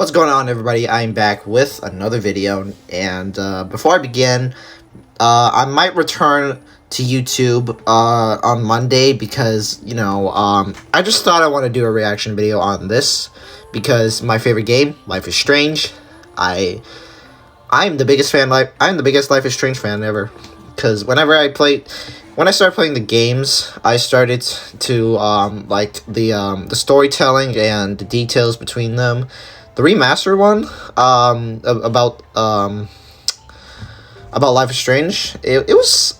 What's going on, everybody? I'm back with another video, and before I begin, I might return to YouTube on Monday because, I just thought I want to do a reaction video on this because my favorite game, Life is Strange. I'm the biggest Life is Strange fan ever, because when I started playing the games, I started to like the storytelling and the details between them. The remastered one, about Life is Strange, it was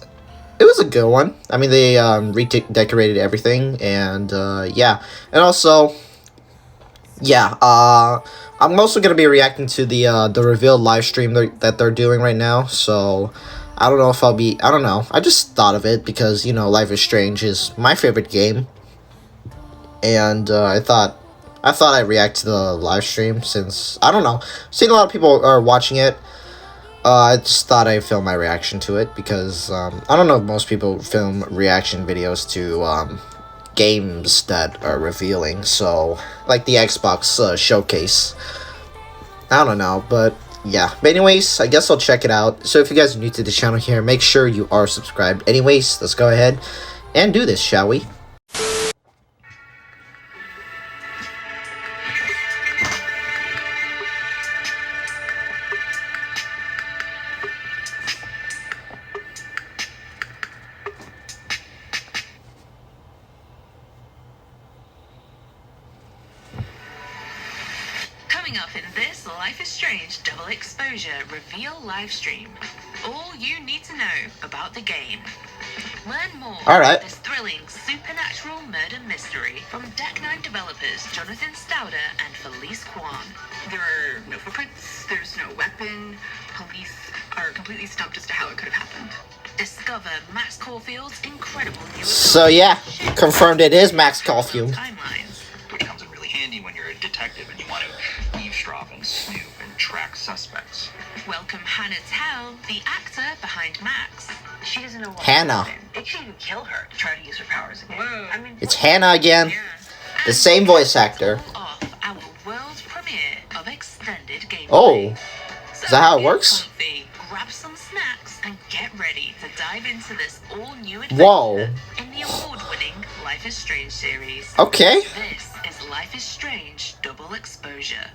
a good one. I mean, they redecorated everything, and yeah, and also, yeah, I'm also gonna be reacting to the reveal live stream that they're doing right now. So I don't know if I don't know. I just thought of it because Life is Strange is my favorite game, and I thought I'd react to the live stream since I don't know. Seeing a lot of people are watching it. I just thought I'd film my reaction to it because I don't know if most people film reaction videos to games that are revealing. So like the Xbox showcase. I don't know, but yeah. But anyways, I guess I'll check it out. So if you guys are new to the channel here, make sure you are subscribed. Anyways, let's go ahead and do this, shall we? Coming up in this Life is Strange Double Exposure Reveal Livestream. All you need to know about the game. Learn more about this thrilling supernatural murder mystery from Deck 9 developers Jonathan Stauder and Felice Kwan. There are no footprints, there's no weapon. Police are completely stumped as to how it could have happened. Discover Max Caulfield's incredible new So yeah, confirmed it is Max Caulfield. Timelines. Which comes in really handy when you're a detective and you want to eavesdrop and snoop and track suspects. Welcome Hannah Tell, the actor behind Max. She doesn't know what Hannah. happened. They should even kill her to try to use her powers again. Whoa. I mean, It's Hannah again. yeah. The same voice actor. Off our world premiere of extended gameplay. Oh, So is that how it get works? comfy, grab some snacks and get ready to dive into this all-new adventure Whoa. in the award-winning Life is Strange series. Okay. This is Life is Strange Double Exposure.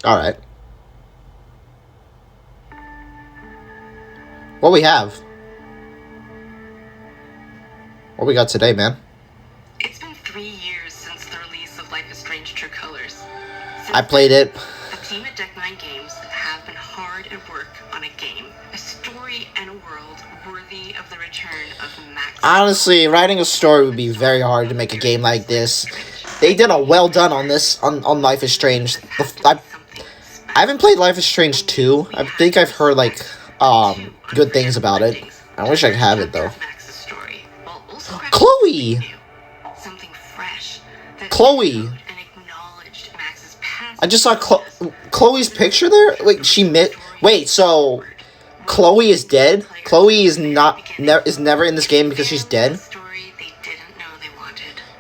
Alright. What we have? What we got today, man? It's been 3 years since the release of Life is Strange True Colors. I played it. The team at Deck 9 Games have been hard at work on a game, a story and a world worthy of the return of Max. Honestly, writing a story would be very hard to make a game like this. They did a well done on this, on Life is Strange. I haven't played Life is Strange 2. I think I've heard, like, good things about it. I wish I could have it, though. Chloe! Something fresh. Chloe! I just saw Chloe's picture there? Wait, wait, so Chloe is dead? Chloe is never in this game because she's dead?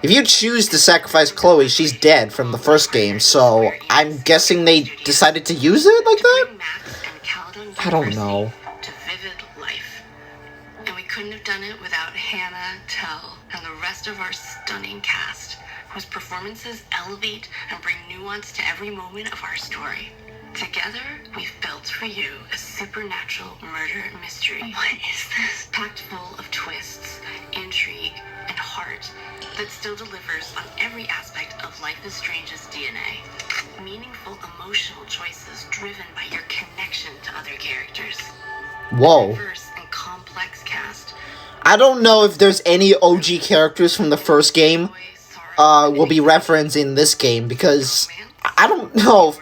If you choose to sacrifice Chloe, she's dead from the first game, so I'm guessing they decided to use it like that? I don't know. To vivid life. And we couldn't have done it without Hannah Tell and the rest of our stunning cast, whose performances elevate and bring nuance to every moment of our story. Together, we've built for you a supernatural murder mystery. What is this? Packed full of twists, intrigue, and heart that still delivers on every aspect of Life is Strange's DNA. Meaningful emotional choices driven by your connection to other characters. Whoa. Diverse and complex cast. I don't know if there's any OG characters from the first game will be referenced in this game, because I don't know.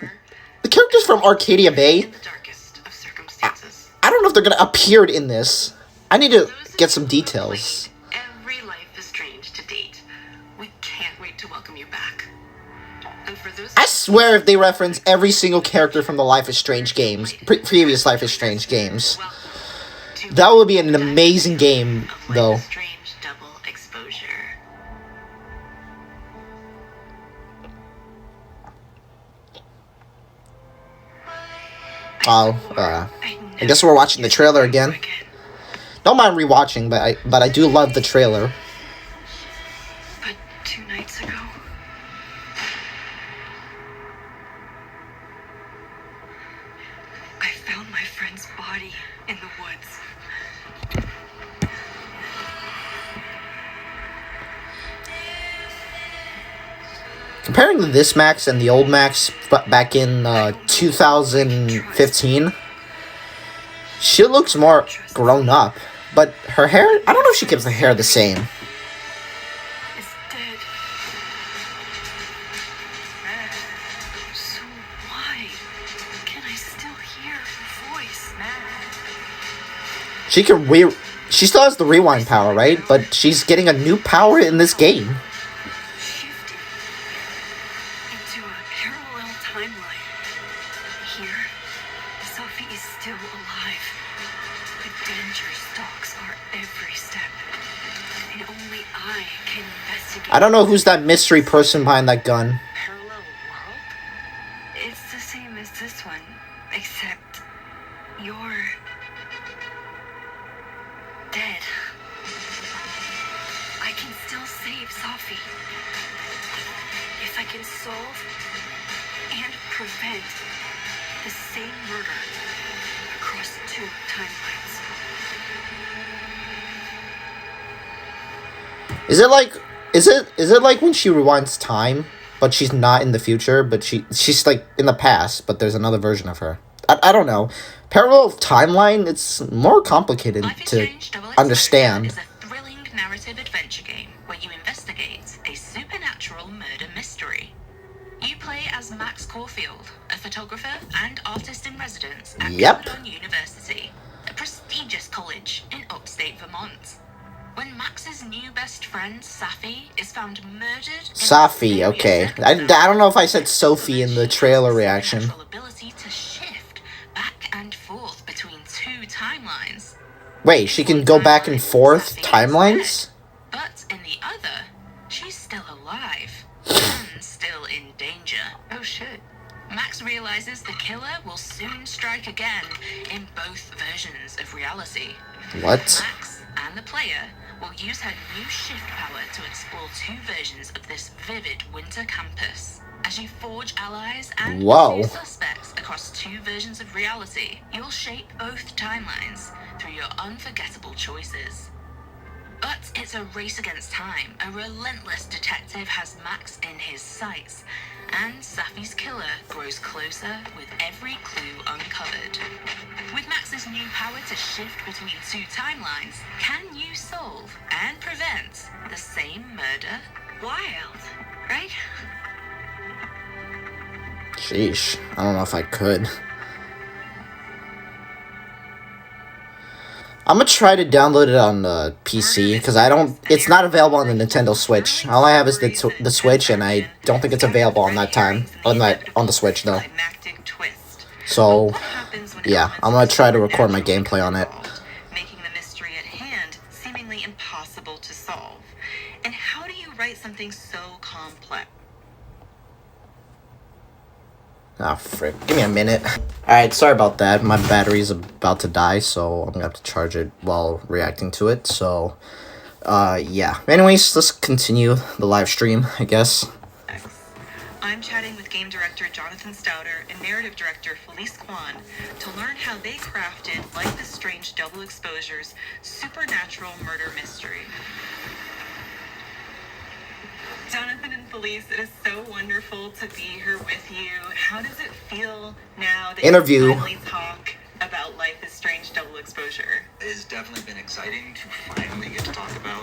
The characters from Arcadia Bay, In the darkest of circumstances. I don't know if they're gonna appear in this. I need to get some details. Every Life is Strange to date. We can't wait to welcome you back. And for those I swear if they reference every single character from the Life is Strange games, previous Life is Strange games, welcome to that would be an amazing game, of Life though. is Strange Double Exposure. Oh, I guess we're watching the trailer again. Don't mind rewatching, but I do love the trailer. But 2 nights ago, I found my friend's body in the woods. Comparing this Max and the old Max back in 2015, she looks more grown up. But her hair, I don't know if she keeps the hair the same. Is dead. So why can I still hear her voice? She still has the rewind power, right? But she's getting a new power in this game. Shifted into a parallel timeline. Here, Sophie is still alive. The danger stalks our every step. And only I can investigate. I don't know who's that mystery person behind that gun. Parallel world? It's the same as this one, except you're dead. I can still save Sophie. If I can solve and prevent the same murder across 2 timelines. Is it like when she rewinds time, but she's not in the future, but she's like in the past, but there's another version of her. I don't know. Parallel timeline, it's more complicated to understand. Is a thrilling narrative adventure game where you investigate a supernatural murder mystery. You play as Max Caulfield, a photographer and artist in residence at Caledon University, a prestigious college in upstate Vermont. When Max's new best friend, Safi, is found murdered... Safi, okay. I don't know if I said Sophie in the trailer reaction. ...ability to shift back and forth between 2 timelines. Wait, she can go back and forth timelines? But in the other, she's still alive. And still in danger. Oh shit. Max realizes the killer will soon strike again in both versions of reality. What? Max and the player will use her new shift power to explore 2 versions of this vivid winter campus. As you forge allies and pursue suspects across 2 versions of reality, you'll shape both timelines through your unforgettable choices. But it's a race against time. A relentless detective has Max in his sights, and Safi's killer grows closer with every clue uncovered. With Max's new power to shift between 2 timelines, can you solve and prevent the same murder? Wild, right? Sheesh, I don't know if I could. I'm gonna try to download it on the PC, because it's not available on the Nintendo Switch. All I have is the Switch, and I don't think it's available on that time. On the Switch, though. So, yeah, I'm gonna try to record my gameplay on it. Making the mystery at hand seemingly impossible to solve. And how do you write something so complex? Ah, frick. Give me a minute. Alright, sorry about that. My battery's about to die, so I'm gonna have to charge it while reacting to it. So, yeah. Anyways, let's continue the live stream, I guess. I'm chatting with game director Jonathan Stouter and narrative director Felice Kwan to learn how they crafted Life is Strange Double Exposure's supernatural murder mystery. Jonathan and Felice, it is so wonderful to be here with you. How does it feel now that you finally talk about Life is Strange Double Exposure? It's definitely been exciting to finally get to talk about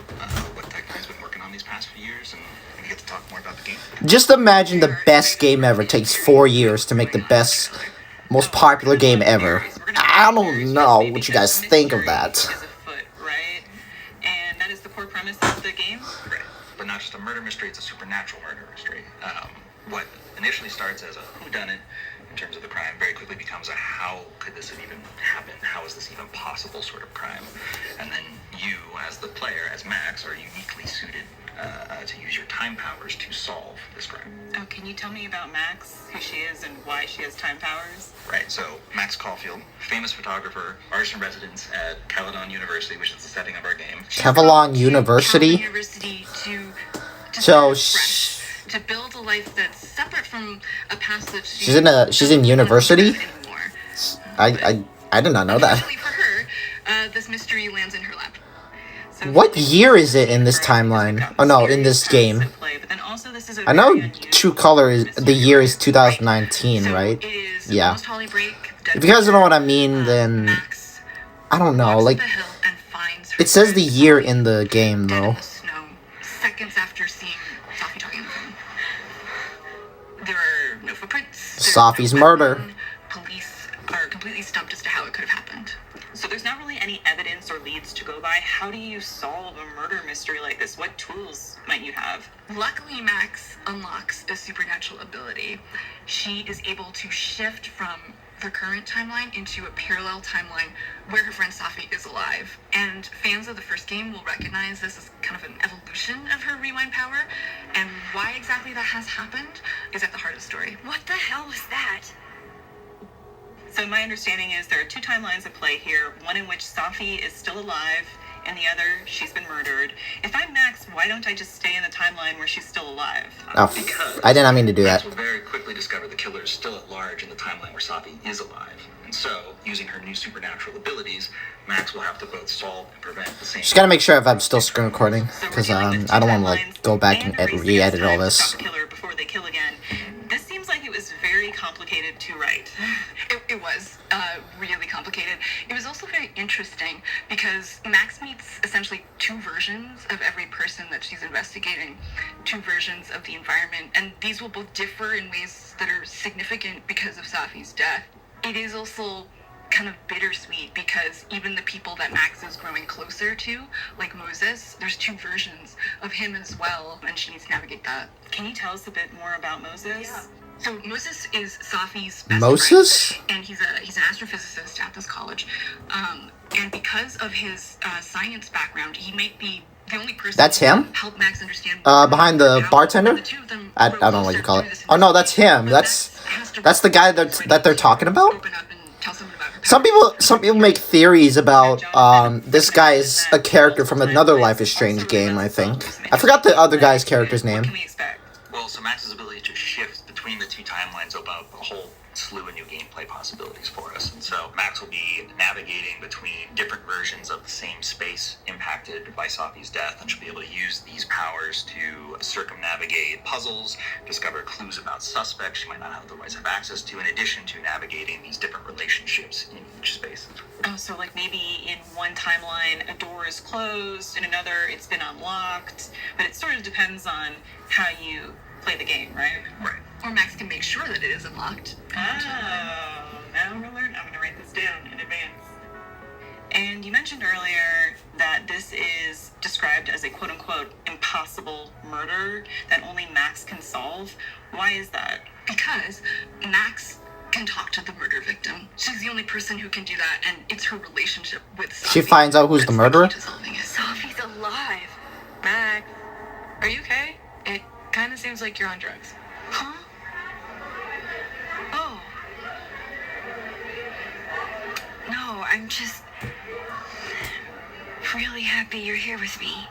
what Tech9's been working on these past few years and get to talk more about the game. Just imagine the best game ever takes 4 years to make the best, most popular game ever. I don't know what you guys think of that. Right? And that is the core premise of the game? Right. But not just a murder mystery, it's a supernatural murder mystery. What initially starts as a whodunit in terms of the crime very quickly becomes a how could this have even happen? How is this even possible sort of crime? And then you, as the player, as Max, are uniquely suited to use your time powers to solve this crime. Oh, can you tell me about Max, who she is, and why she has time powers? Right, so Max Caulfield, famous photographer, artist in residence at Caledon University, which is the setting of our game. Caledon University? So, to build a life that's separate from a past that she's in university? I did not know that. For her, this mystery lands in her lap. So what year is it in this timeline? Oh no, in this game. I know True Color is the year is 2019, right? Yeah. If you guys don't know what I mean, then I don't know. Like, it says the year in the game though. Seconds after seeing Sophie talking on the phone. There are no footprints. Sophie's murder. Police are completely stumped as to how it could have happened. So there's not really any evidence or leads to go by. How do you solve a murder mystery like this? What tools might you have? Luckily, Max unlocks a supernatural ability. She is able to shift from the current timeline into a parallel timeline where her friend Sophie is alive. And fans of the first game will recognize this as kind of an evolution of her rewind power. And why exactly that has happened is at the heart of the story. What the hell was that? So my understanding is there are two timelines at play here, one in which Sophie is still alive, and the other, she's been murdered. If I'm Max, why don't I just stay in the timeline where she's still alive? Oh, I did not mean to do that. Max will very quickly discover the killer is still at large in the timeline where Sophie is alive. And so, using her new supernatural abilities, Max will have to both solve and prevent the same... Just gotta make sure if I'm still screen recording, because I don't want to like go back and re-edit all this. Before they kill again. This seems like it was very complicated to write. It was really complicated. It was also very interesting because Max meets essentially two versions of every person that she's investigating, two versions of the environment, and these will both differ in ways that are significant because of Sophie's death. It is also kind of bittersweet because even the people that Max is growing closer to, like Moses, there's two versions of him as well, and she needs to navigate that. Can you tell us a bit more about Moses? Yeah. So Moses is Sophie's best friend, and he's an astrophysicist at this college. And because of his science background, he might be the only person that's him? To help Max understand behind the bartender? I don't know what you call it. Oh no, that's him. That's the guy that they're talking about? Some people make theories about this guy is a character from another Life is Strange game, I think. I forgot the other guy's character's name. What can we expect? Well, so Max's ability to shift between the two timelines open up a whole slew of new gameplay possibilities for us. And so Max will be navigating between different versions of the same space impacted by Sophie's death, and she'll be able to use these powers to circumnavigate puzzles, discover clues about suspects she might not otherwise have access to, in addition to navigating these different relationships in each space. Oh, so like maybe in one timeline a door is closed, in another it's been unlocked, but it sort of depends on how you play the game, right? Right. Or Max can make sure that it is unlocked. Oh, now I'm gonna learn. I'm gonna write this down in advance. And you mentioned earlier that this is described as a quote-unquote impossible murder that only Max can solve. Why is that? Because Max can talk to the murder victim. She's the only person who can do that, and it's her relationship with Sophie. She finds out who's the murderer? Sophie's alive. Max, are you okay? It kind of seems like you're on drugs. Huh? Oh. No, I'm just really happy you're here with me.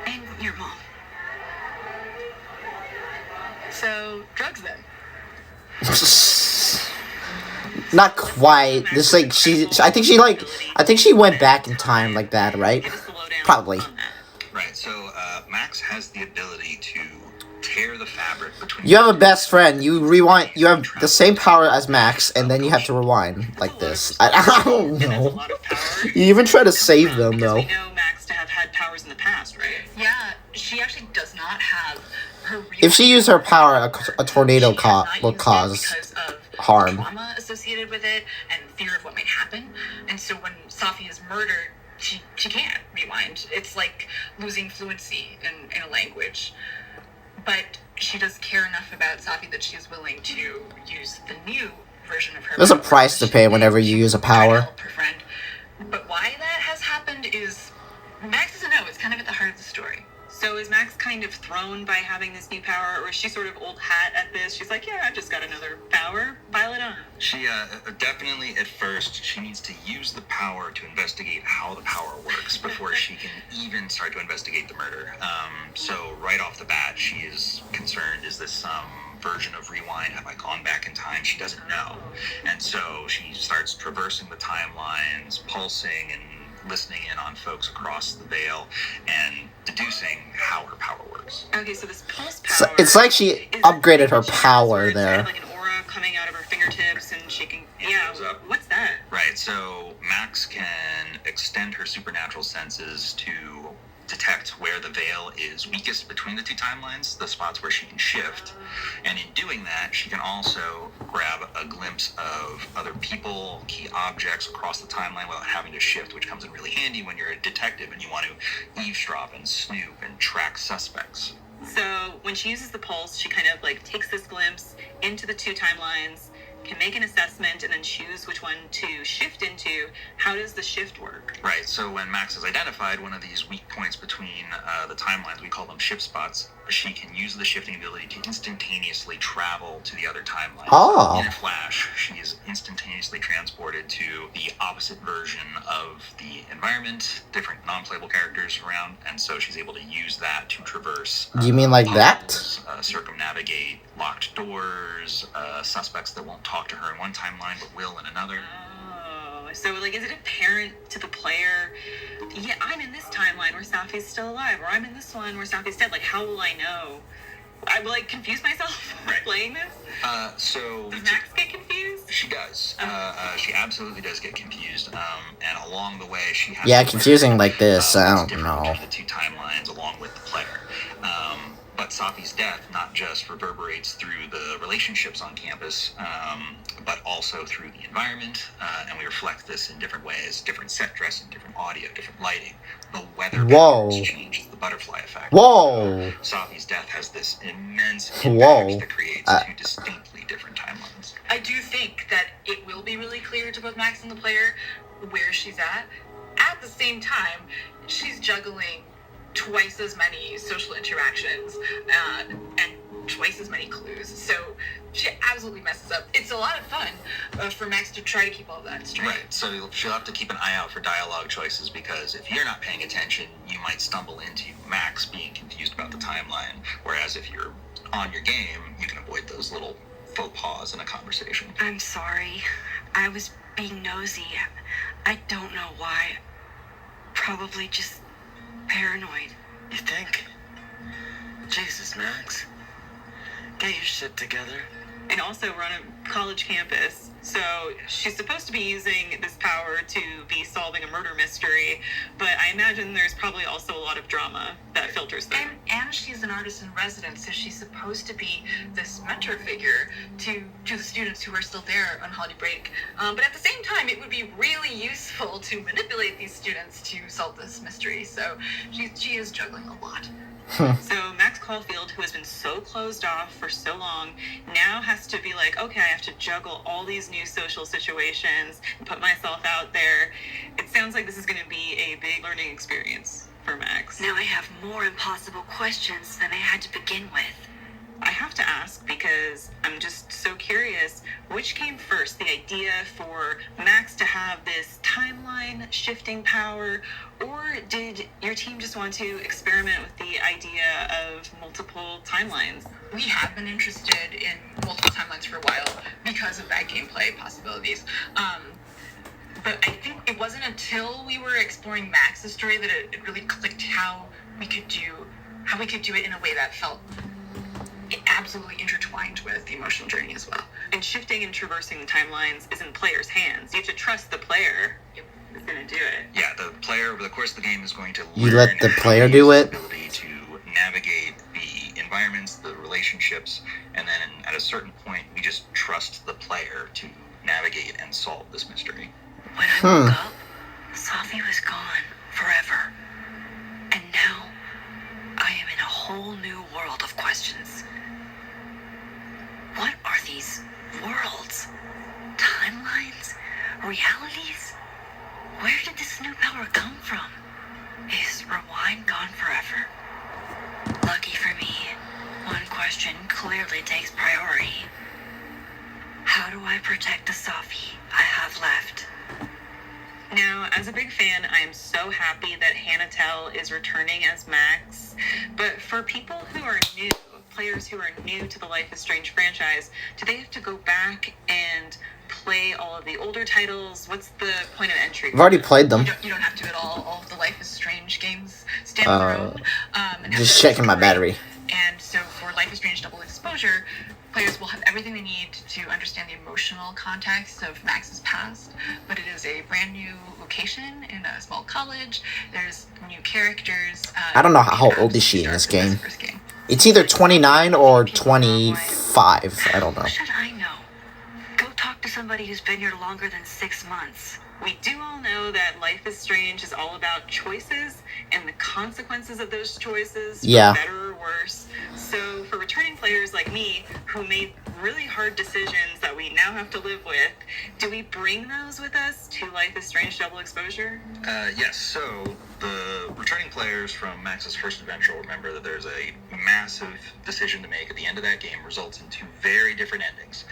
And your mom. So, drugs then? Not quite. This like I think she went back in time like that, right? Probably. Right. So Max has the ability to tear the fabric between. You have a best friend. You rewind. You have the same power as Max, and then you have to rewind like this. I don't know. You even try to save them though. We know Max to have had powers in the past, right? Yeah, she actually does not have her. If she used her power, a tornado will cause harm. Trauma associated with it and fear of what might happen, and so when Sophie is murdered, she can't rewind. It's like losing fluency in a language. But she does care enough about Sophie that she is willing to use the new version of her. There's a price to pay whenever you use a power. Her friend. But why that has happened is Max doesn't know. It's kind of at the heart of the story. So is Max kind of thrown by having this new power, or is she sort of old hat at this? She's like, yeah, I've just got another power, pile it on. She definitely at first she needs to use the power to investigate how the power works before she can even start to investigate the murder. So right off the bat, she is concerned, is this some version of Rewind? Have I gone back in time? She doesn't know. And so she starts traversing the timelines, pulsing and listening in on folks across the veil and deducing how her power works. Okay, so this pulse So power... it's like she upgraded her power there. Like an aura coming out of her fingertips and she can... Yeah, what's that? Right, so Max can extend her supernatural senses to detect where the veil is weakest between the two timelines, the spots where she can shift. And in doing that, she can also grab a glimpse of other people, key objects across the timeline without having to shift, which comes in really handy when you're a detective and you want to eavesdrop and snoop and track suspects. So when she uses the pulse, she kind of like takes this glimpse into the two timelines, can make an assessment, and then choose which one to shift into. How does the shift work? Right, so when Max has identified one of these weak points between the timelines, we call them shift spots, she can use the shifting ability to instantaneously travel to the other timeline. Oh. In a flash, she is instantaneously transported to the opposite version of the environment, different non-playable characters around, and so she's able to use that to traverse. You mean like that? Circumnavigate locked doors, suspects that won't talk to her in one timeline but will in another. Oh, so like, is it apparent to the player, yeah, I'm in this timeline where Safi's still alive, or I'm in this one where Safi's dead? Like, how will I know? I will, like, confuse myself playing this? So... Does Max get confused? She does. She absolutely does get confused. And along the way, she has... Yeah, confusing like this, I don't know. Between the two timelines along with the player. But Safi's death not just reverberates through the relationships on campus, but also through the environment, and we reflect this in different ways, different set dressing, different audio, different lighting. The weather patterns change, the butterfly effect. Whoa! Safi's death has this immense impact that creates two distinctly different timelines. I do think that it will be really clear to both Max and the player where she's at. At the same time, she's juggling twice as many social interactions and twice as many clues. So she absolutely messes up. It's a lot of fun for Max to try to keep all that straight. Right, so she'll have to keep an eye out for dialogue choices, because if you're not paying attention, you might stumble into Max being confused about the timeline, whereas if you're on your game, you can avoid those little faux pas in a conversation. I'm sorry. I was being nosy. I don't know why. Probably just paranoid. You think? Jesus, Max. Get your shit together. And also, we're on a college campus, so she's supposed to be using this power to be solving a murder mystery, but I imagine there's probably also a lot of drama that filters through. And she's an artist in residence, so she's supposed to be this mentor figure to the students who are still there on holiday break. But at the same time, it would be really useful to manipulate these students to solve this mystery, so she is juggling a lot. So Max Caulfield, who has been so closed off for so long, now has to be like, okay, I have to juggle all these new social situations and put myself out there. It sounds like this is going to be a big learning experience for Max. Now I have more impossible questions than I had to begin with. I have to ask, because I'm just so curious, which came first, the idea for Max to have this timeline shifting power, or did your team just want to experiment with the idea of multiple timelines? We have been interested in multiple timelines for a while because of that gameplay possibilities. But I think it wasn't until we were exploring Max's story that it really clicked how we could do it in a way that felt absolutely intertwined with the emotional journey as well. And shifting and traversing the timelines is in players' hands. You have to trust the player is going to do it. Yeah, the player over the course of the game is going to learn You let the player how to do use it? the ability to navigate the environments, the relationships, and then at a certain point, we just trust the player to navigate and solve this mystery. When I woke up, Safi was gone forever. And now, I am in a whole new world of questions. What are these worlds? Timelines? Realities? Where did this new power come from? Is Rewind gone forever? question clearly takes priority. How do I protect the Safi I have left? Now, as a big fan, I am so happy that Hannah Tell is returning as Max. But for people who are new, players who are new to the Life is Strange franchise, do they have to go back and play all of the older titles? What's the point of entry? I've already played them. You don't have to at all. All of the Life is Strange games stand on their own. Just checking my battery. And so for Life is Strange Double Exposure, players will have everything they need to understand the emotional context of Max's past, but it is a brand new location in a small college. There's new characters. I don't know how old is she in this game. It's either 29 or 25. I don't know. What should I know? Go talk to somebody who's been here longer than 6 months. We do all know that Life is Strange is all about choices and the consequences of those choices, yeah, for better or worse. So for returning players like me, who made really hard decisions that we now have to live with, do we bring those with us to Life is Strange Double Exposure? Yes, so the returning players from Max's first adventure will remember that there's a massive decision to make at the end of that game, results in 2 very different endings.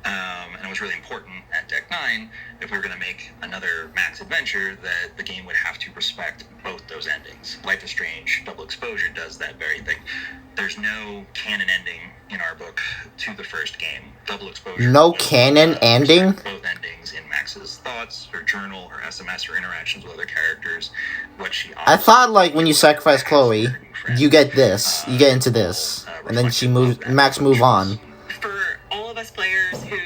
And it was really important at Deck 9, if we were going to make another Max adventure, that the game would have to respect both those endings. Life is Strange Double Exposure does that very thing. There's no canon ending in our book to the first game. Double Exposure. No canon ending? Both endings in Max's thoughts, her journal, her SMS, her interactions with other characters, what she offers. I thought, like, when you sacrifice Chloe, you get this. You get into this. And then Max move on. For all of us players who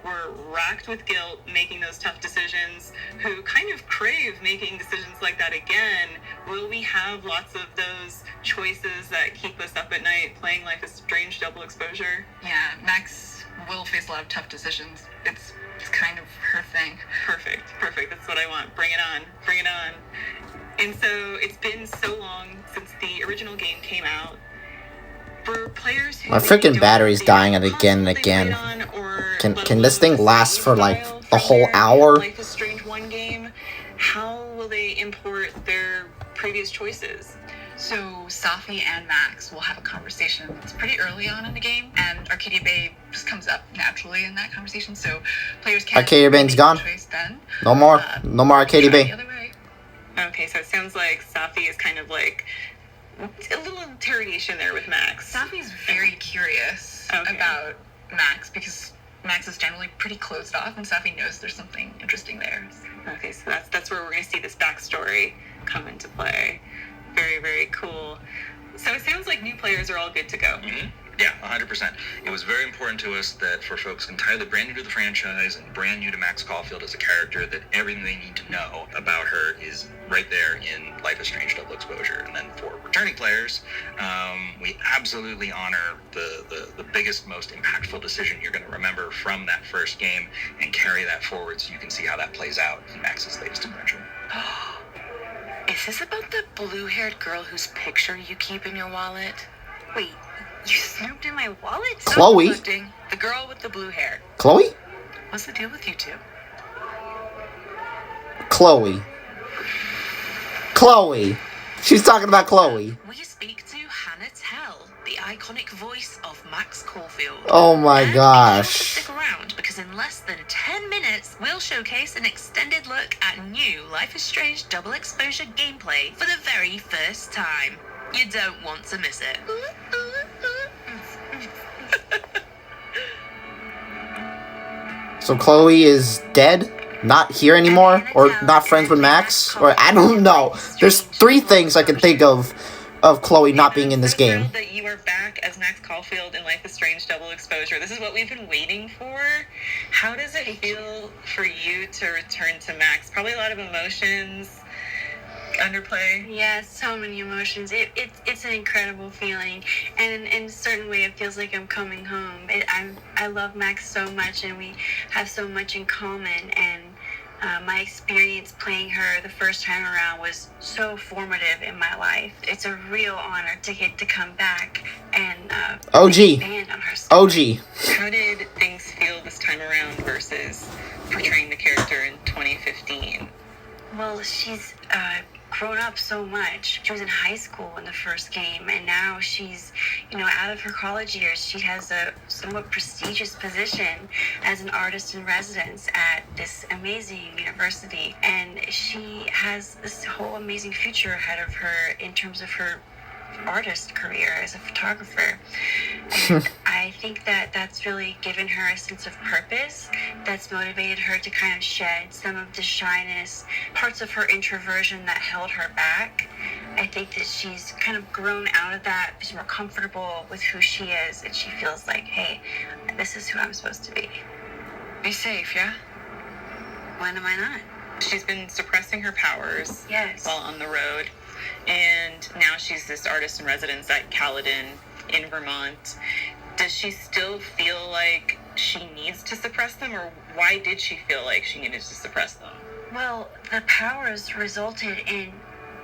were racked with guilt making those tough decisions, who kind of crave making decisions like that again, will we have lots of those choices that keep us up at night playing Life is Strange Double Exposure? Yeah, Max will face a lot of tough decisions. It's kind of her thing. Perfect. That's what I want. Bring it on. And so it's been so long since the original game came out. For players who my freaking battery's dying again and again. Can this thing last for like a whole hour? Life is Strange 1 game, how will they import their previous choices? So Safi and Max will have a conversation. It's pretty early on in the game, and Arcadia Bay just comes up naturally in that conversation. So players can Arcadia Bay's gone. Then. No more Arcadia Bay. Okay, so it sounds like Safi is kind of like a little interrogation there with Max. Safi's very curious about Max because Max is generally pretty closed off, and Safi knows there's something interesting there. Okay, so that's where we're going to see this backstory come into play. Very, very cool. So it sounds like new players are all good to go. Mm-hmm. Yeah, 100%. It was very important to us that for folks entirely brand new to the franchise and brand new to Max Caulfield as a character, that everything they need to know about her is right there in Life is Strange Double Exposure. And then for returning players, we absolutely honor the biggest, most impactful decision you're going to remember from that first game and carry that forward so you can see how that plays out in Max's latest adventure. Is this about the blue-haired girl whose picture you keep in your wallet? Wait, you snooped in my wallet? Chloe? The girl with the blue hair. Chloe? What's the deal with you two? Chloe. She's talking about Chloe. We speak to Hannah Tell, the iconic voice of Max Caulfield. Oh my gosh. Stick around, because in less than 10 minutes, we'll showcase an extended look at new Life is Strange Double Exposure gameplay for the very first time. You don't want to miss it. So Chloe is dead? Not here anymore? Or not friends with Max? Or I don't know. There's 3 things I can think of Chloe not being in this game. That you are back as Max Caulfield in Life is Strange Double Exposure. This is what we've been waiting for. How does it feel for you to return to Max? Probably a lot of emotions, underplay. Yeah, so many emotions. It's an incredible feeling, and in a certain way, it feels like I'm coming home. I love Max so much, and we have so much in common. And my experience playing her the first time around was so formative in my life. It's a real honor to get to come back and expand on her story. OG. How did things feel this time around versus portraying the character in 2015? Well, she's grown up so much. She was in high school in the first game, and now she's out of her college years, she has a somewhat prestigious position as an artist in residence at this amazing university. And she has this whole amazing future ahead of her in terms of her artist career as a photographer. And I think that that's really given her a sense of purpose that's motivated her to kind of shed some of the shyness, parts of her introversion that held her back. I think that she's kind of grown out of that. She's more comfortable with who she is, and she feels like, hey, this is who I'm supposed to be. Be safe, yeah? When am I not? She's been suppressing her powers while on the road. And now she's this artist in residence at Caledon in Vermont. Does she still feel like she needs to suppress them, or why did she feel like she needed to suppress them? Well, the powers resulted in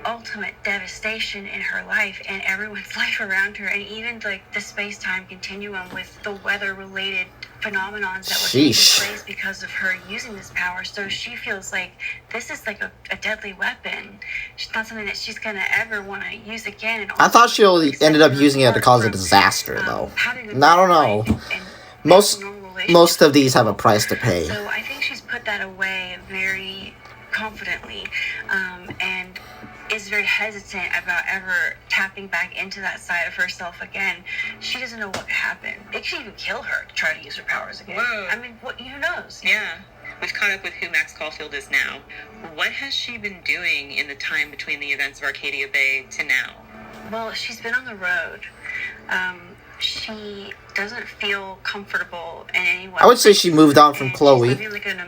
ultimate devastation in her life and everyone's life around her, and even like the space-time continuum with the weather-related phenomenons that were taking place because of her using this power. So she feels like this is like a deadly weapon. It's not something that she's gonna ever want to use again. And I thought she ended up using it to cause a disaster, though. I don't know. Most of these have a price to pay. So I think she's put that away very confidently, and is very hesitant about ever tapping back into that side of herself again. She doesn't know what happened. It could even kill her to try to use her powers again. Whoa. I mean, who knows? Yeah. We've caught up with who Max Caulfield is now. What has she been doing in the time between the events of Arcadia Bay to now? Well, she's been on the road. She doesn't feel comfortable in any way. I would say she moved on from Chloe.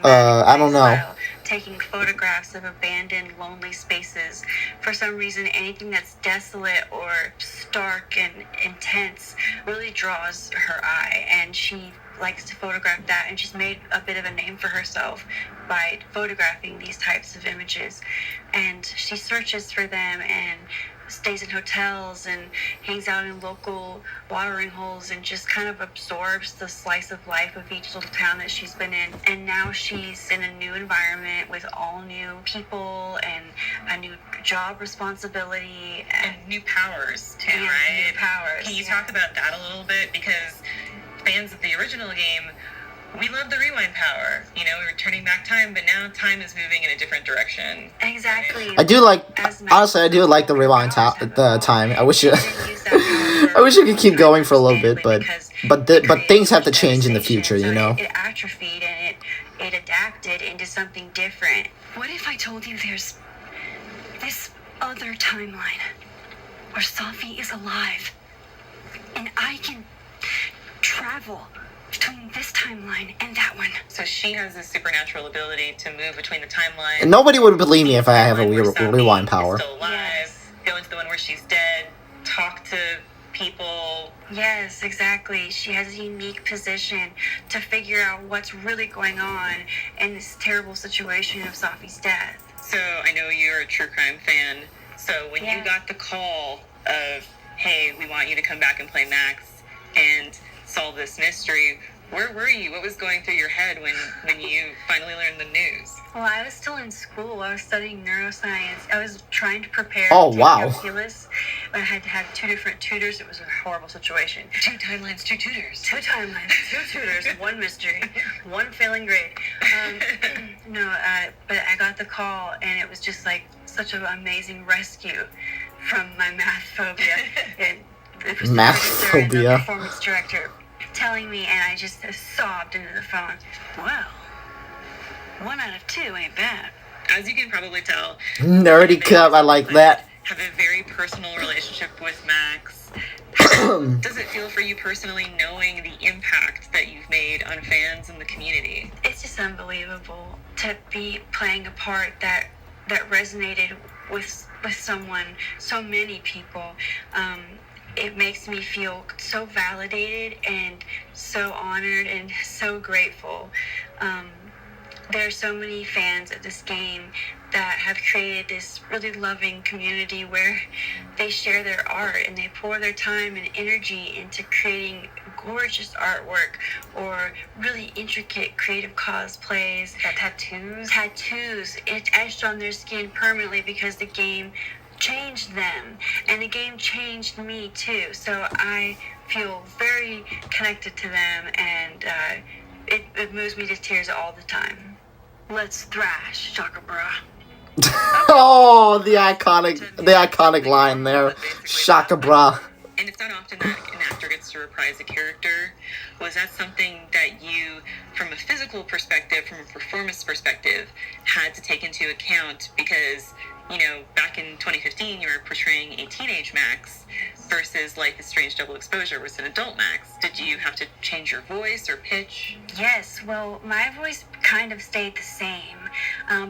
I don't know. Taking photographs of abandoned, lonely spaces. For some reason, anything that's desolate or stark and intense really draws her eye, and she likes to photograph that, and she's made a bit of a name for herself by photographing these types of images. And she searches for them and stays in hotels and hangs out in local watering holes and just kind of absorbs the slice of life of each little town that she's been in. And now she's in a new environment with all new people and a new job responsibility and new powers too, right? New powers. Can you talk about that a little bit? Because fans of the original game, we love the rewind power. We were turning back time, but now time is moving in a different direction. Exactly. I do like, honestly, I do like the rewind time. I wish I wish it could keep going for a little bit, but things have to change in the future, It atrophied and it adapted into something different. What if I told you there's this other timeline where Safi is alive and I can travel between this timeline and that one? So she has this supernatural ability to move between the timelines. And nobody would believe me if I have a rewind power. Still alive, go into the one where she's dead, talk to people. Yes, exactly. She has a unique position to figure out what's really going on in this terrible situation of Safi's death. So I know you're a true crime fan. So when you got the call of, hey, we want you to come back and play Max and solve this mystery, where were you? What was going through your head when you finally learned the news? Well, I was still in school. I was studying neuroscience. I was trying to prepare to take calculus. I had to have 2 different tutors. It was a horrible situation. 2 timelines, 2 tutors. 2 timelines, 2 tutors, 1 mystery, 1 failing grade. But I got the call, and it was just like such an amazing rescue from my math phobia. It was math phobia. The performance director telling me, and I just sobbed into the phone. Wow. 1 out of 2 ain't bad. As you can probably tell, nerdy cup, I like that. Have a very personal relationship with Max. How does it feel for you personally knowing the impact that you've made on fans and the community? It's just unbelievable to be playing a part that resonated with someone, so many people. It makes me feel so validated and so honored and so grateful. There are so many fans of this game that have created this really loving community where they share their art and they pour their time and energy into creating gorgeous artwork or really intricate creative cosplays. Tattoos. It's etched on their skin permanently because the game changed them, and the game changed me too. So I feel very connected to them, and it moves me to tears all the time. Let's thrash, Shaka Bra. Oh, the iconic line there, Shaka Bra. And it's not often that an actor gets to reprise a character. Was that something that you, from a physical perspective, from a performance perspective, had to take into account? Because, you know, back in 2015, you were portraying a teenage Max versus Life is Strange Double Exposure was an adult Max. Did you have to change your voice or pitch? Yes, well, my voice kind of stayed the same,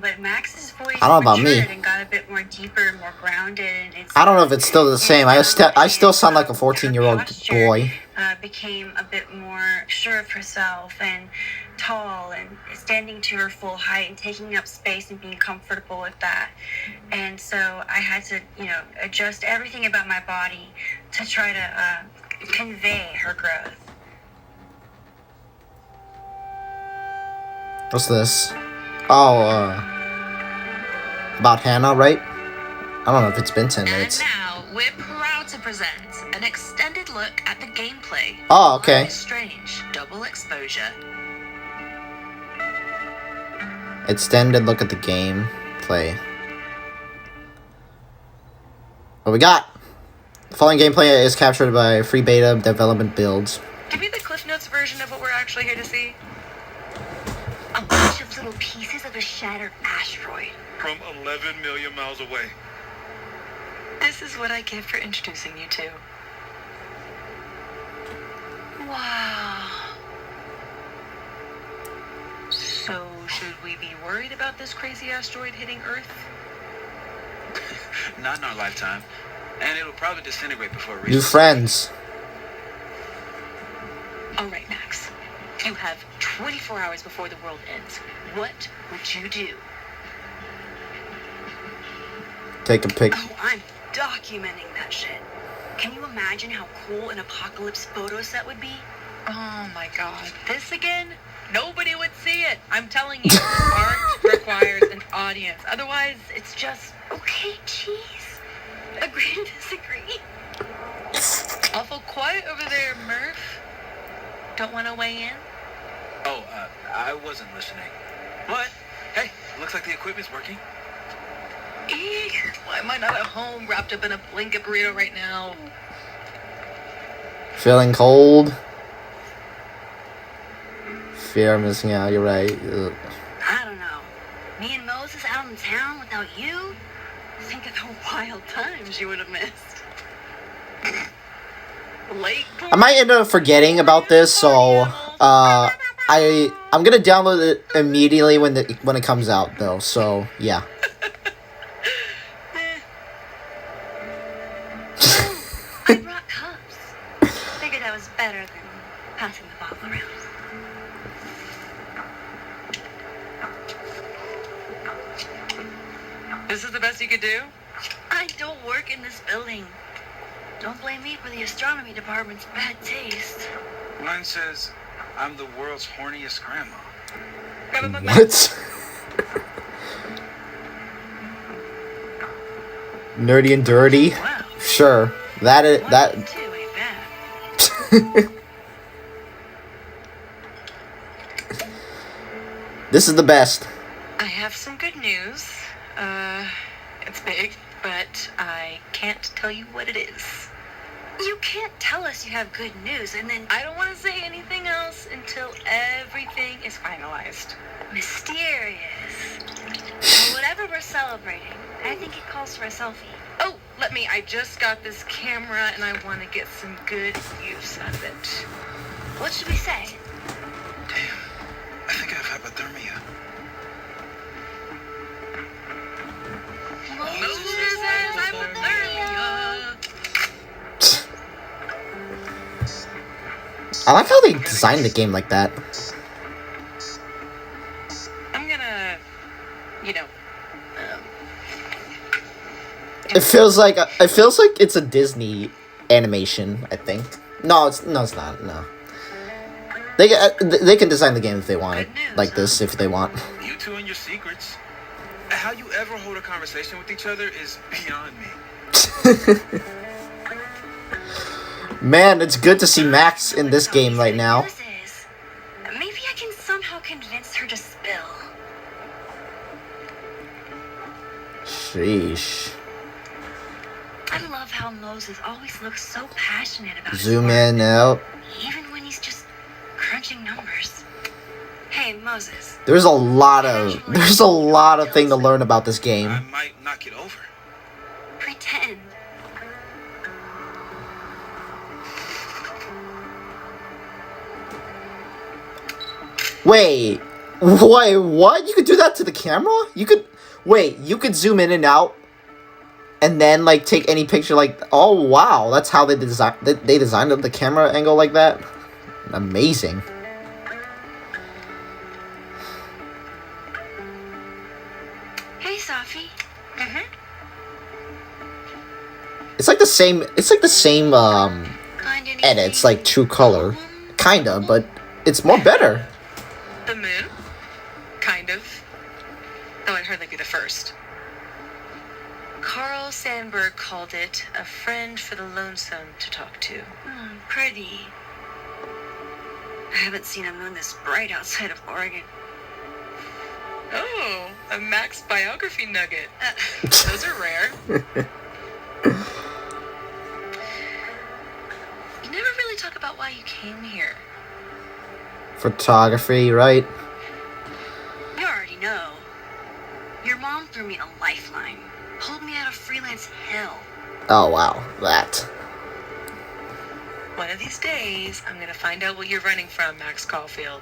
but Max's voice I don't know about me. matured and got a bit more deeper and more grounded. And I don't know if it's still the same. I still sound like a 14-year-old boy. Became a bit more sure of herself and tall and standing to her full height and taking up space and being comfortable with that. And so I had to, you know, adjust everything about my body to try to convey her growth. What's this? Oh, about Hannah, right? I don't know if it's been 10 minutes. And now we're proud to present an extended look at the gameplay. Oh, okay. Life is Strange Double Exposure. Extended look at the gameplay. What we got? The following gameplay is captured by free beta development builds. Give me the Cliff Notes version of what we're actually here to see. A bunch of little pieces of a shattered asteroid. From 11 million miles away. This is what I get for introducing you to. Wow. So, should we be worried about this crazy asteroid hitting Earth? Not in our lifetime. And it'll probably disintegrate before it New reaches. friends. All right, Max. You have 24 hours before the world ends. What would you do? Take a pic. Oh, I'm documenting that shit. Can you imagine how cool an apocalypse photo set would be? Oh my god. This again? Nobody would see it. I'm telling you, art requires an audience. Otherwise, it's just... Okay, cheese. Agree to disagree. Awful quiet over there, Murph. Don't want to weigh in? Oh, I wasn't listening. What? Hey, looks like the equipment's working. Eek. Why am I not at home wrapped up in a blanket burrito right now? Feeling cold. Fear of missing out, you're right. Ugh. I don't know. Me and Moses out in town without you? Think of the wild times you would have missed. Late. I might end up forgetting about this, so I'm gonna download it immediately when it comes out, though. So yeah. I brought cups. Figured that was better than passing the bottle around. This is the best you could do? I don't work in this building. Don't blame me for the astronomy department's bad taste. Mine says, I'm the world's horniest grandma. What? Nerdy and dirty? Wow. Sure. That. Too ain't bad. This is the best. I have some good news. It's big, but I can't tell you what it is. You can't tell us you have good news and then I don't want to say anything else until everything is finalized. mysterious. Well, whatever we're celebrating, I think it calls for a selfie. Oh, I just got this camera and I want to get some good use of it. What should we say? Damn, I think I have hypothermia. Moses says hypothermia. I like how they designed the game like that. I'm gonna, It feels like it's a Disney animation. I think. No, it's not. No. They can design the game if they want it like this if they want. You two and your secrets. How you ever hold a conversation with each other is beyond me. Man, it's good to see Max in this game right now. Maybe I can somehow convince her to spill. Sheesh. I love how Moses always looks so passionate about Zoom in out. Even when he's just crunching numbers. Hey, Moses. There's a lot of thing to learn about this game. I might knock it over. Pretend. Wait, what? You could do that to the camera? You could zoom in and out, and then like take any picture. Like, oh wow, that's how they designed the camera angle like that. Amazing. Hey, Safi. It's like the same edits, like True Color, kinda, but it's more better. The moon? Kind of. Though I'd hardly be the first. Carl Sandburg called it a friend for the lonesome to talk to. Pretty. I haven't seen a moon this bright outside of Oregon. Oh, a Max biography nugget. Those are rare. You never really talk about why you came here. Photography, right? You already know. Your mom threw me a lifeline. Pulled me out of freelance hell. Oh wow, that. One of these days, I'm gonna find out what you're running from, Max Caulfield.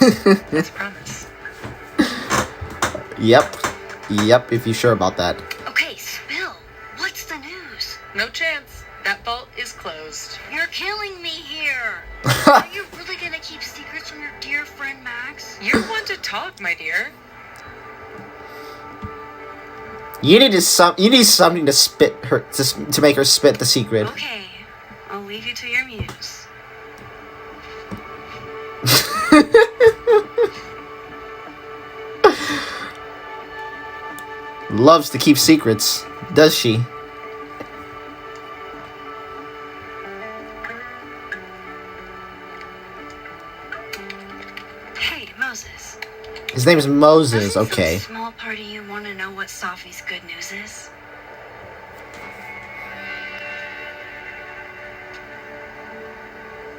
That's a promise. Yep, if you're sure about that. Okay, spill. What's the news? No chance. That vault is closed. You're killing me here. Are you really gonna keep secrets from your dear friend Max? You're one to talk, my dear. You need something to spit her to make her spit the secret. Okay, I'll leave you to your muse. Loves to keep secrets, does she? Hey, Moses. His name is Moses, Doesn't okay. some small part of you want to know what Safi's good news is?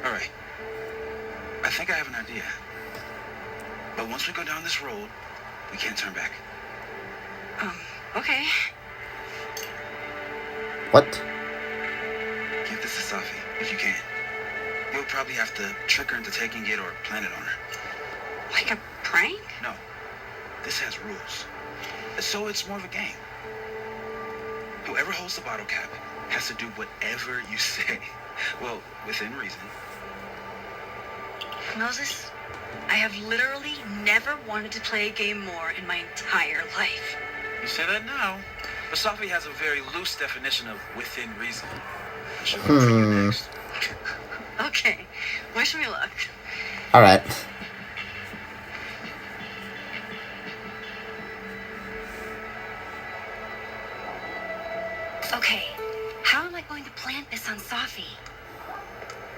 Alright. I think I have an idea. But once we go down this road, we can't turn back. Okay. What? Give this to Safi, if you can. You'll probably have to trick her into taking it or plant it on her. Like a prank? No. This has rules. So it's more of a game. Whoever holds the bottle cap has to do whatever you say. Well, within reason. Moses, I have literally never wanted to play a game more in my entire life. You say that now. But Safi has a very loose definition of within reason. Next. Okay. Wish me luck. Alright. Okay. How am I going to plant this on Safi?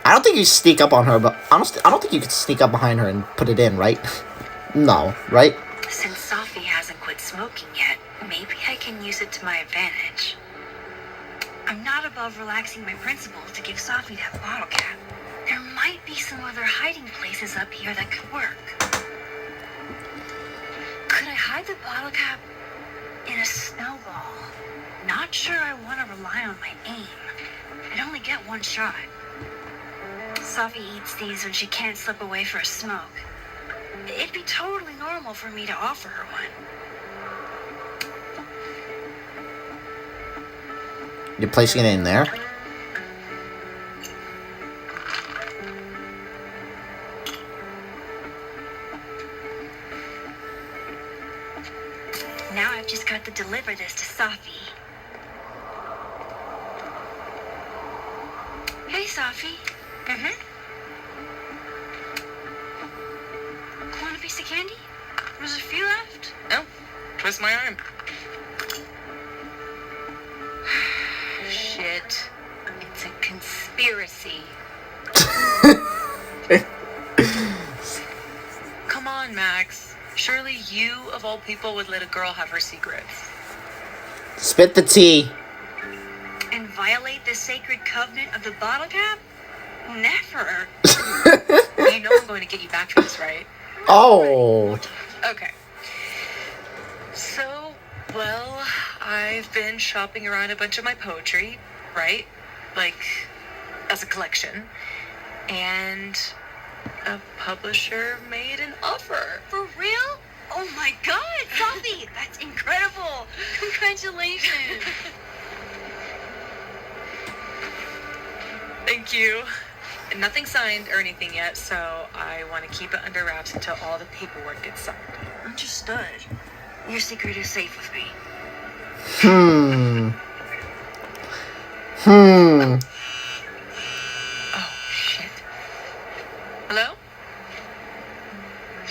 I don't think you sneak up on her, but honestly, I don't think you could sneak up behind her and put it in, right? No, right? Since Safi hasn't quit smoking yet, maybe I can use it to my advantage. I'm not above relaxing my principles to give Safi that bottle cap. There might be some other hiding places up here that could work. Could I hide the bottle cap in a snowball? Not sure I want to rely on my aim. I'd only get one shot. Safi eats these when she can't slip away for a smoke. It'd be totally normal for me to offer her one. You're placing it in there? Now I've just got to deliver this to Safi. Hey, Safi. Want a piece of candy? There's a few left. No. Twist my arm. conspiracy. Come on, Max. Surely you, of all people, would let a girl have her secrets. Spit the tea. And violate the sacred covenant of the bottle cap? Never. You know I'm going to get you back for this, right? Oh. Okay. So, well, I've been shopping around a bunch of my poetry, right? Like, as a collection. And a publisher made an offer. For real? Oh my god, Sophie! That's incredible! Congratulations! Thank you. Nothing signed or anything yet, so I want to keep it under wraps until all the paperwork gets signed. Understood. Your secret is safe with me. Oh, shit. Hello?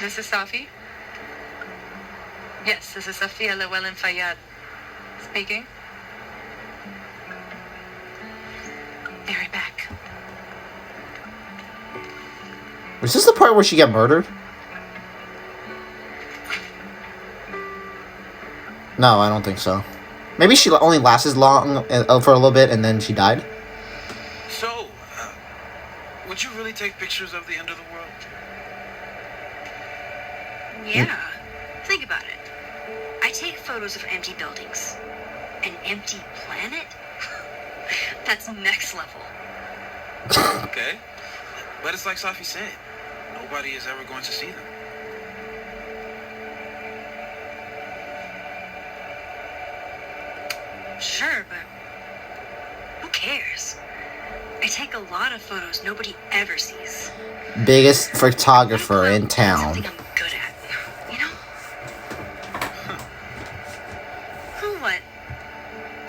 This is Safi? Yes, this is Safia Llewellyn Fayyad speaking. Be right back. Is this the part where she got murdered? No, I don't think so. Maybe she only lasted long for a little bit and then she died. So, would you really take pictures of the end of the world? Yeah. Think about it. I take photos of empty buildings. An empty planet? That's next level. Okay. But it's like Safi said. Nobody is ever going to see them. Sure, but who cares? I take a lot of photos nobody ever sees. Biggest photographer in town. Something I'm good at, you know? What?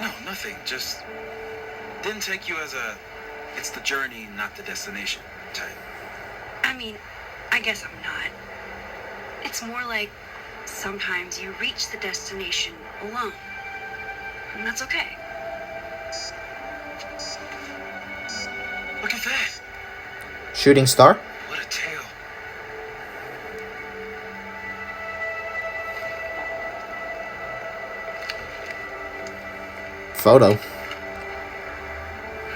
No, nothing. Just didn't take you as a it's the journey, not the destination type. I mean, I guess I'm not. It's more like sometimes you reach the destination alone. And that's okay. Look at that. Shooting star? What a tale. Photo.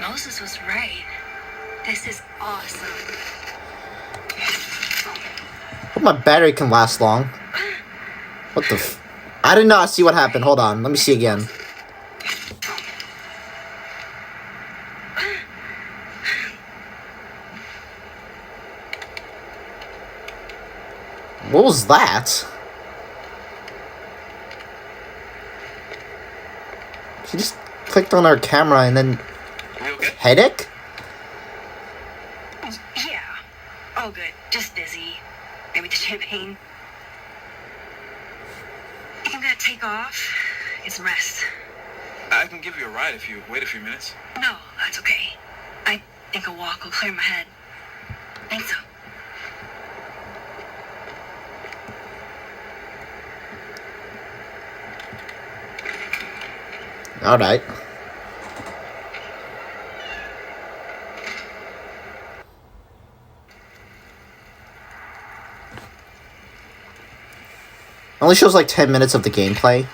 Moses was right. This is awesome. Hope my battery can last long. What the f... I did not see what happened. Hold on. Let me see again. What was that? She just clicked on our camera and then... Headache? Yeah. All good. Just dizzy. Maybe the champagne. I'm gonna take off. Get some rest. I can give you a ride if you wait a few minutes. No, that's okay. I think a walk will clear my head. Think so. Alright. Only shows like 10 minutes of the gameplay.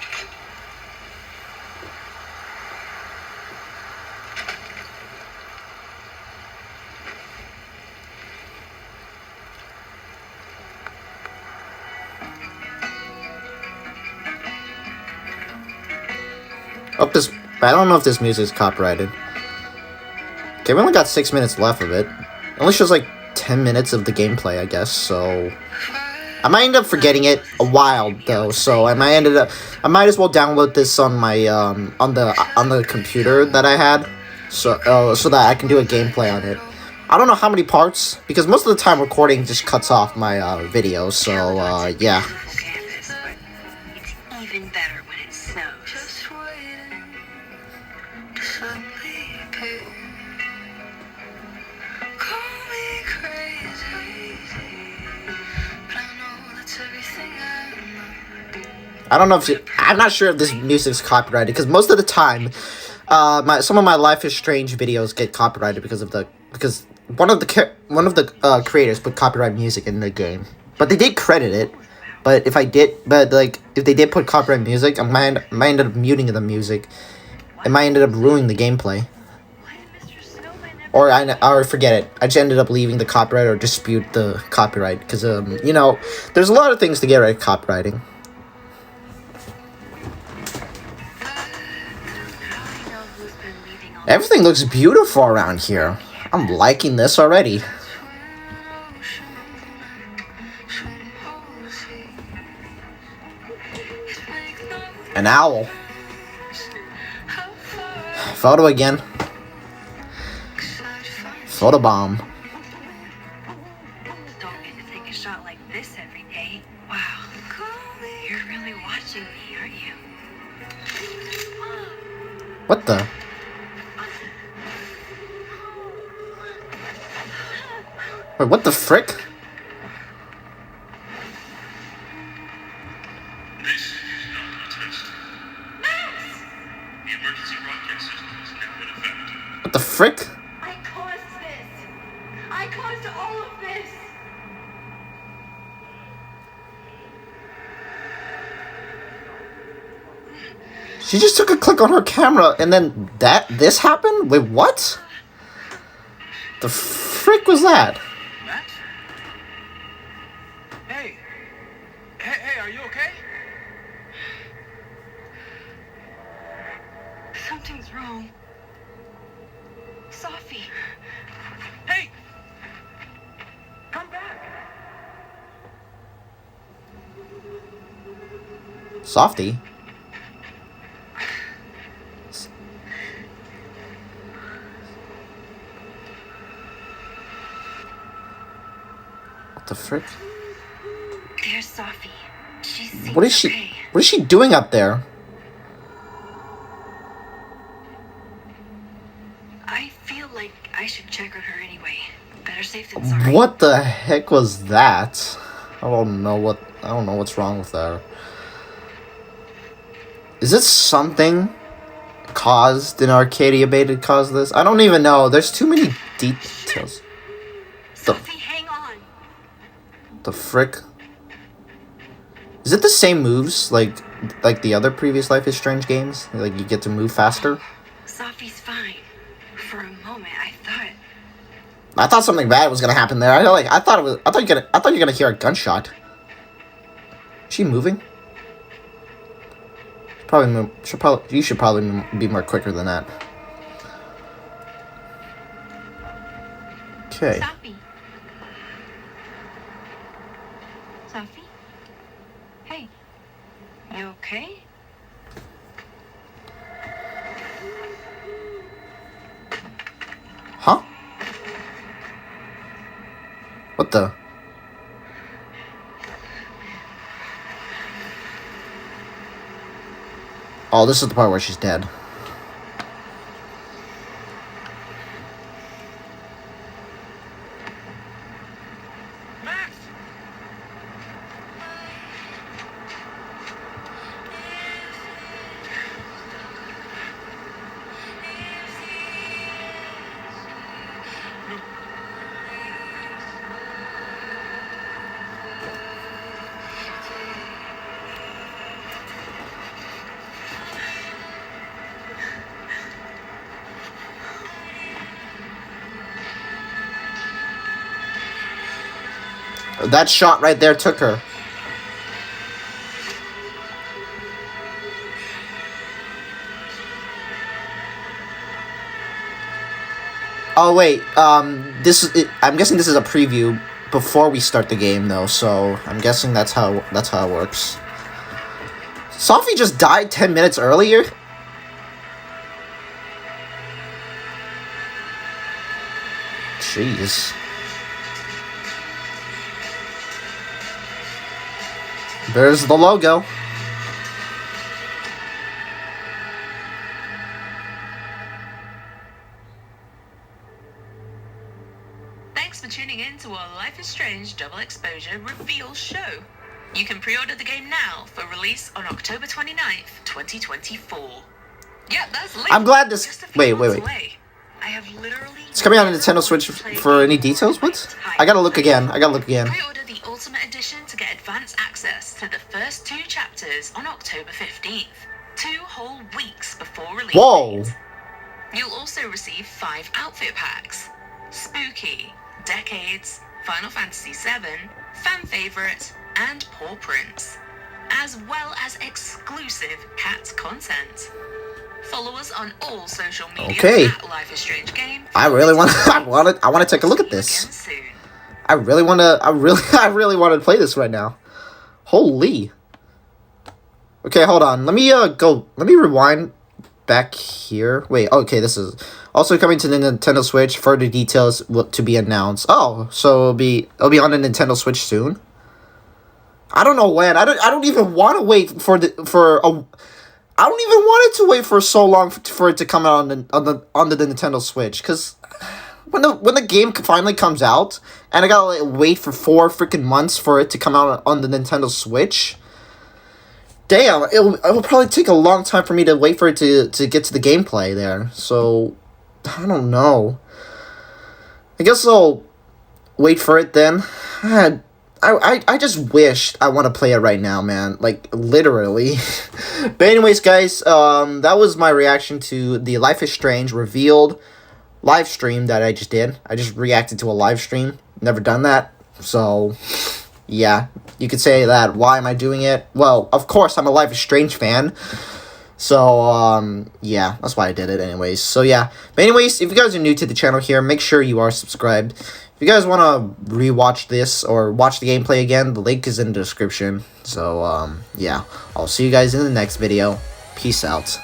Oh, this... I don't know if this music is copyrighted. Okay, we only got 6 minutes left of it. It only shows like 10 minutes of the gameplay, I guess, so... I might end up forgetting it a while though, so I might as well download this on my on the computer that I had, so that I can do a gameplay on it. I don't know how many parts, because most of the time recording just cuts off my video, so yeah. Campus, but it's even better when it snows. Just waiting to suddenly appear. Call me crazy, but I know that's everything I know. I don't know if I'm not sure if this music's copyrighted, because most of the time some of my Life is Strange videos get copyrighted because one of the creators put copyright music in the game, but they did credit it. But if they did put copyright music, I might end up muting the music. It might end up ruining the gameplay. Or forget it. I just ended up leaving the copyright or dispute the copyright because you know, there's a lot of things to get rid of copywriting. Everything looks beautiful around here. I'm liking this already. An owl. Photo again. Photobomb. Don't get to take a shot like this every day. Wow. You're really watching me, aren't you? What the? Wait, what the frick? This is not a test. Max! The emergency broadcast system is now in effect. What the frick? I caused this. I caused all of this. She just took a click on her camera and then this happened? Wait, what? The frick was that? Max? Hey. Hey, are you okay? Something's wrong. Sophie. Hey! Come back! Softy? What the frick? There's Sophie. She seems What is she? okay. What is she doing up there? I feel like I should check on her anyway. Better safe than sorry. What the heck was that? I don't know what's wrong with her. Is it something caused in Arcadia Bay to cause this? I don't even know. There's too many details. Sophie, hang on. The frick? Is it the same moves like the other previous Life is Strange games? Like you get to move faster? Sophie's fine. For a moment, I thought something bad was gonna happen there. I thought you're gonna hear a gunshot. Is she moving? You should probably be more quicker than that. Okay. Sophie. Sophie? Hey. You okay? Huh? What the? Oh, this is the part where she's dead. Max! That shot right there took her. Oh wait, I'm guessing this is a preview before we start the game though, so I'm guessing that's how it works. Sophie just died 10 minutes earlier? Jeez. There's the logo. Thanks for tuning in to our Life is Strange Double Exposure Reveal show. You can pre-order the game now for release on October 29th, 2024. Yeah, that's late. I'm glad this. Just a few Wait. months away. I have literally It's coming out on Nintendo Switch for any details? What? I gotta look again. Pre-order the Ultimate Edition to get advance access to the first 2 chapters on October 15th. 2 whole weeks before release. Whoa! Date. You'll also receive 5 outfit packs. Spooky, Decades, Final Fantasy VII, Fan Favorite, and Paw Prints. As well as exclusive cat content. Follow us on all social media at Life is Strange Game. I really want to take a look at this. I really want to play this right now. Holy. Okay, hold on. Let me rewind back here. Wait, okay, this is also coming to the Nintendo Switch. Further details to be announced. Oh, so it'll be on the Nintendo Switch soon. I don't know when. I don't even want to wait I don't even want it to wait for so long for it to come out on the Nintendo Switch, because when the game finally comes out and I gotta wait for 4 freaking months for it to come out on the Nintendo Switch, damn, it will probably take a long time for me to wait for it to get to the gameplay there. So I don't know. I guess I'll wait for it then. I just wish I want to play it right now, man. Like, literally. But anyways, guys, that was my reaction to the Life is Strange revealed live stream that I just did. I just reacted to a live stream. Never done that. So, yeah. You could say that. Why am I doing it? Well, of course, I'm a Life is Strange fan. So, yeah. That's why I did it anyways. So, yeah. But anyways, if you guys are new to the channel here, make sure you are subscribed. If you guys want to rewatch this or watch the gameplay again, the link is in the description. So, yeah. I'll see you guys in the next video. Peace out.